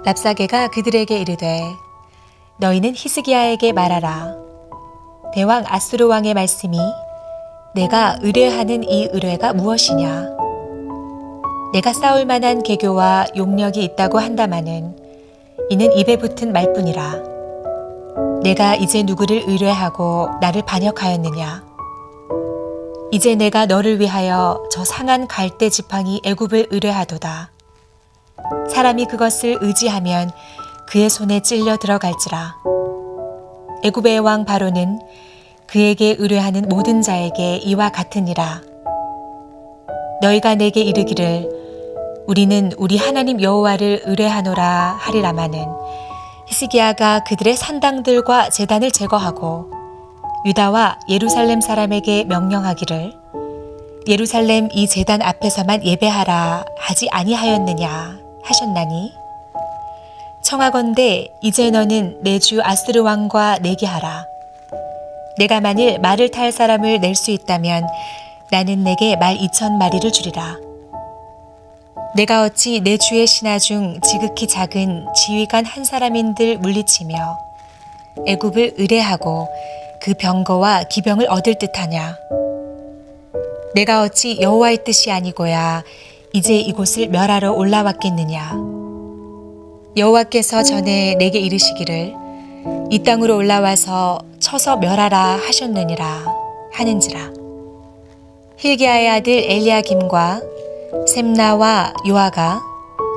랍사게가 그들에게 이르되 너희는 히스기야에게 말하라. 대왕 아수르 왕의 말씀이 내가 의뢰하는 이 의뢰가 무엇이냐. 내가 싸울 만한 계교와 용력이 있다고 한다마는 이는 입에 붙은 말뿐이라. 내가 이제 누구를 의뢰하고 나를 반역하였느냐. 이제 내가 너를 위하여 저 상한 갈대 지팡이 애굽을 의뢰하도다. 사람이 그것을 의지하면 그의 손에 찔려 들어갈지라. 애굽의 왕 바로는 그에게 의뢰하는 모든 자에게 이와 같으니라. 너희가 내게 이르기를 우리는 우리 하나님 여호와를 의뢰하노라 하리라마는 히스기야가 그들의 산당들과 제단을 제거하고 유다와 예루살렘 사람에게 명령하기를 예루살렘 이 제단 앞에서만 예배하라 하지 아니하였느냐 하셨나니 청하건대 이제 너는 내 주 아스르 왕과 내게 하라. 내가 만일 말을 탈 사람을 낼 수 있다면 나는 내게 말 2,000마리를 주리라. 내가 어찌 내 주의 신하 중 지극히 작은 지휘관 한 사람인들 물리치며 애굽을 의뢰하고 그 병거와 기병을 얻을 듯하냐. 내가 어찌 여호와의 뜻이 아니고야 이제 이곳을 멸하러 올라왔겠느냐. 여호와께서 전에 내게 이르시기를 이 땅으로 올라와서 쳐서 멸하라 하셨느니라 하는지라. hil기야의 아들 엘리야김과 셈나와 요아가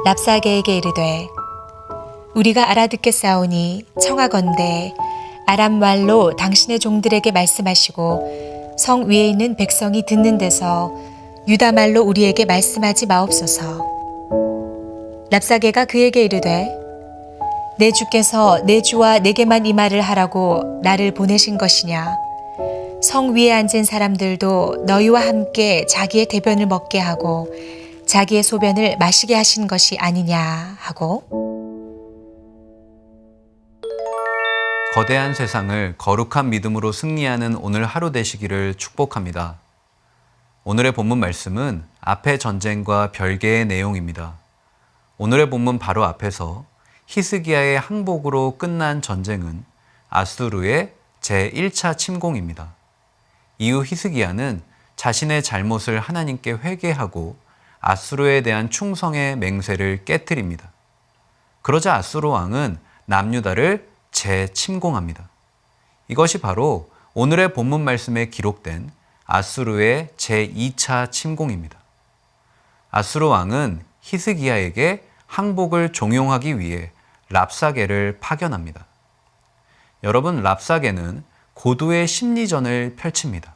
랍사게에게 이르되 우리가 알아듣겠사오니 청하건대 아람 말로 당신의 종들에게 말씀하시고 성 위에 있는 백성이 듣는 데서 유다 말로 우리에게 말씀하지 마옵소서. 랍사게가 그에게 이르되 내 주께서 내 주와 내게만 이 말을 하라고 나를 보내신 것이냐. 성 위에 앉은 사람들도 너희와 함께 자기의 대변을 먹게 하고 자기의 소변을 마시게 하신 것이 아니냐 하고 거대한 세상을 거룩한 믿음으로 승리하는 오늘 하루 되시기를 축복합니다. 오늘의 본문 말씀은 앞의 전쟁과 별개의 내용입니다. 오늘의 본문 바로 앞에서 히스기야의 항복으로 끝난 전쟁은 아수르의 제1차 침공입니다. 이후 히스기야는 자신의 잘못을 하나님께 회개하고 아수르에 대한 충성의 맹세를 깨뜨립니다. 그러자 아수르 왕은 남유다를 재침공합니다. 이것이 바로 오늘의 본문 말씀에 기록된 아수르의 제2차 침공입니다. 아수르 왕은 히스기야에게 항복을 종용하기 위해 랍사게를 파견합니다. 여러분, 랍사게는 고도의 심리전을 펼칩니다.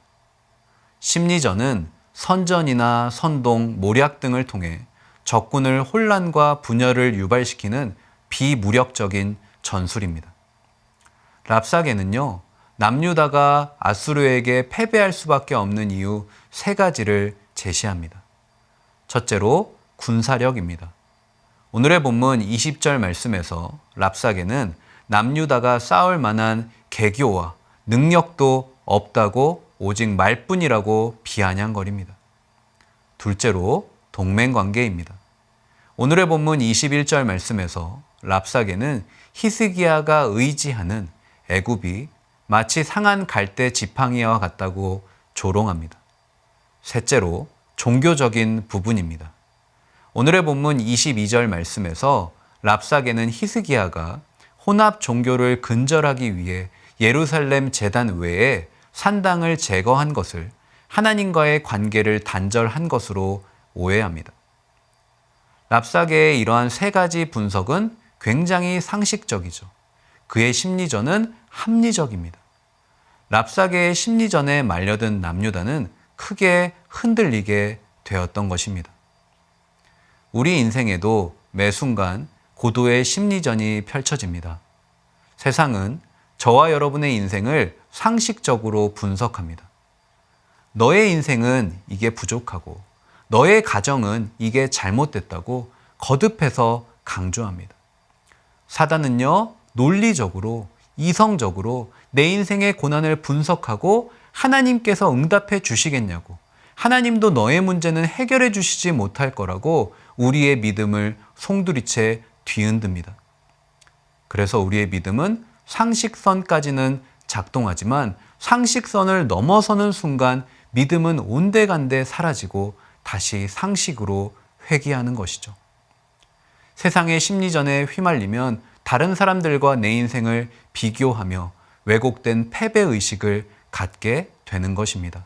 심리전은 선전이나 선동, 모략 등을 통해 적군을 혼란과 분열을 유발시키는 비무력적인 전술입니다. 랍사게는요, 남유다가 아수르에게 패배할 수밖에 없는 이유 3가지를 제시합니다. 첫째로 군사력입니다. 오늘의 본문 20절 말씀에서 랍사게는 남유다가 싸울 만한 계교와 능력도 없다고 오직 말뿐이라고 비아냥거립니다. 둘째로 동맹관계입니다. 오늘의 본문 21절 말씀에서 랍사게는 히스기야가 의지하는 애굽이 마치 상한 갈대 지팡이와 같다고 조롱합니다. 셋째로 종교적인 부분입니다. 오늘의 본문 22절 말씀에서 랍사게는 히스기야가 혼합 종교를 근절하기 위해 예루살렘 제단 외에 산당을 제거한 것을 하나님과의 관계를 단절한 것으로 오해합니다. 랍사게의 이러한 3가지 분석은 굉장히 상식적이죠. 그의 심리전은 합리적입니다. 랍사게의 심리전에 말려든 남유다는 크게 흔들리게 되었던 것입니다. 우리 인생에도 매 순간 고도의 심리전이 펼쳐집니다. 세상은 저와 여러분의 인생을 상식적으로 분석합니다. 너의 인생은 이게 부족하고 너의 가정은 이게 잘못됐다고 거듭해서 강조합니다. 사단은요, 논리적으로, 이성적으로 내 인생의 고난을 분석하고 하나님께서 응답해 주시겠냐고, 하나님도 너의 문제는 해결해 주시지 못할 거라고 우리의 믿음을 송두리째 뒤흔듭니다. 그래서 우리의 믿음은 상식선까지는 작동하지만 상식선을 넘어서는 순간 믿음은 온데간데 사라지고 다시 상식으로 회귀하는 것이죠. 세상의 심리전에 휘말리면 다른 사람들과 내 인생을 비교하며 왜곡된 패배의식을 갖게 되는 것입니다.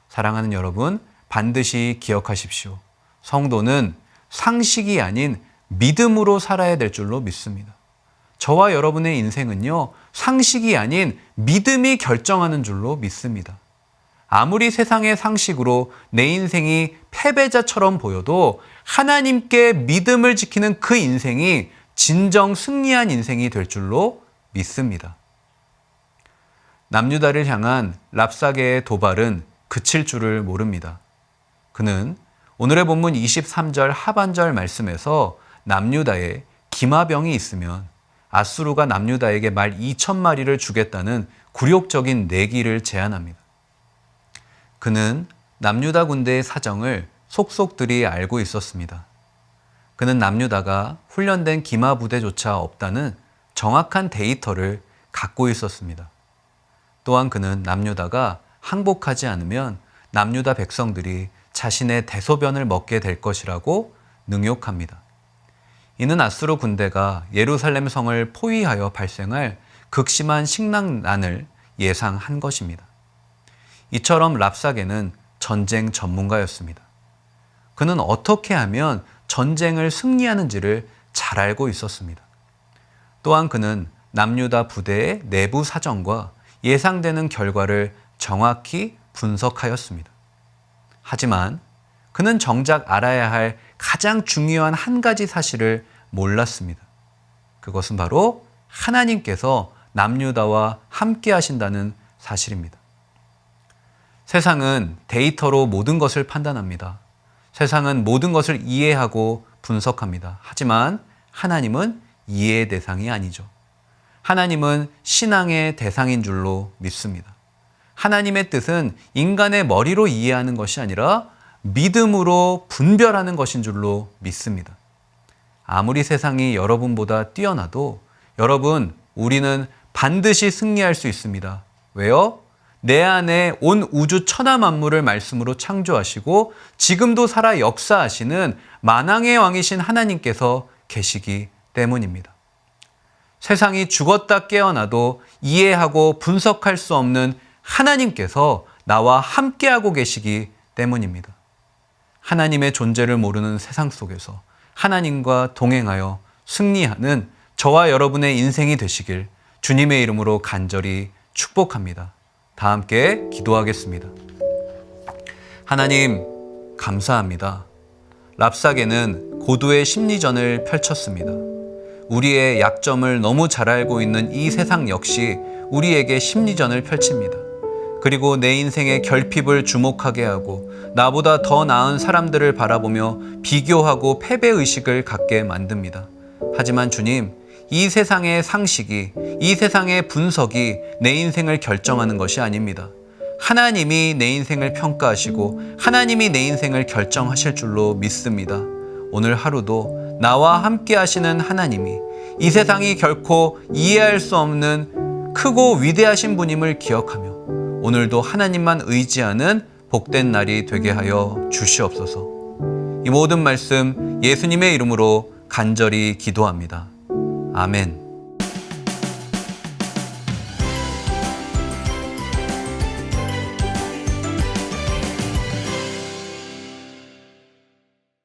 사랑하는 여러분, 반드시 기억하십시오. 성도는 상식이 아닌 믿음으로 살아야 될 줄로 믿습니다. 저와 여러분의 인생은요, 상식이 아닌 믿음이 결정하는 줄로 믿습니다. 아무리 세상의 상식으로 내 인생이 패배자처럼 보여도 하나님께 믿음을 지키는 그 인생이 진정 승리한 인생이 될 줄로 믿습니다. 남유다를 향한 랍사게의 도발은 그칠 줄을 모릅니다. 그는 오늘의 본문 23절 하반절 말씀에서 남유다에 기마병이 있으면 아수르가 남유다에게 말 2,000마리를 주겠다는 굴욕적인 내기를 제안합니다. 그는 남유다 군대의 사정을 속속들이 알고 있었습니다. 그는 남유다가 훈련된 기마 부대조차 없다는 정확한 데이터를 갖고 있었습니다. 또한 그는 남유다가 항복하지 않으면 남유다 백성들이 자신의 대소변을 먹게 될 것이라고 능욕합니다. 이는 아수르 군대가 예루살렘 성을 포위하여 발생할 극심한 식량난을 예상한 것입니다. 이처럼 랍사게는 전쟁 전문가였습니다. 그는 어떻게 하면 전쟁을 승리하는지를 잘 알고 있었습니다. 또한 그는 남유다 부대의 내부 사정과 예상되는 결과를 정확히 분석하였습니다. 하지만 그는 정작 알아야 할 가장 중요한 한 가지 사실을 몰랐습니다. 그것은 바로 하나님께서 남유다와 함께 하신다는 사실입니다. 세상은 데이터로 모든 것을 판단합니다. 세상은 모든 것을 이해하고 분석합니다. 하지만 하나님은 이해의 대상이 아니죠. 하나님은 신앙의 대상인 줄로 믿습니다. 하나님의 뜻은 인간의 머리로 이해하는 것이 아니라 믿음으로 분별하는 것인 줄로 믿습니다. 아무리 세상이 여러분보다 뛰어나도 여러분, 우리는 반드시 승리할 수 있습니다. 왜요? 내 안에 온 우주 천하 만물을 말씀으로 창조하시고 지금도 살아 역사하시는 만왕의 왕이신 하나님께서 계시기 때문입니다. 세상이 죽었다 깨어나도 이해하고 분석할 수 없는 하나님께서 나와 함께하고 계시기 때문입니다. 하나님의 존재를 모르는 세상 속에서 하나님과 동행하여 승리하는 저와 여러분의 인생이 되시길 주님의 이름으로 간절히 축복합니다. 다 함께 기도하겠습니다. 하나님, 감사합니다. 랍사게는 고도의 심리전을 펼쳤습니다. 우리의 약점을 너무 잘 알고 있는 이 세상 역시 우리에게 심리전을 펼칩니다. 그리고 내 인생의 결핍을 주목하게 하고 나보다 더 나은 사람들을 바라보며 비교하고 패배의식을 갖게 만듭니다. 하지만 주님, 이 세상의 상식이, 이 세상의 분석이 내 인생을 결정하는 것이 아닙니다. 하나님이 내 인생을 평가하시고 하나님이 내 인생을 결정하실 줄로 믿습니다. 오늘 하루도 나와 함께 하시는 하나님이 이 세상이 결코 이해할 수 없는 크고 위대하신 분임을 기억하며 오늘도 하나님만 의지하는 복된 날이 되게 하여 주시옵소서. 이 모든 말씀 예수님의 이름으로 간절히 기도합니다. 아멘.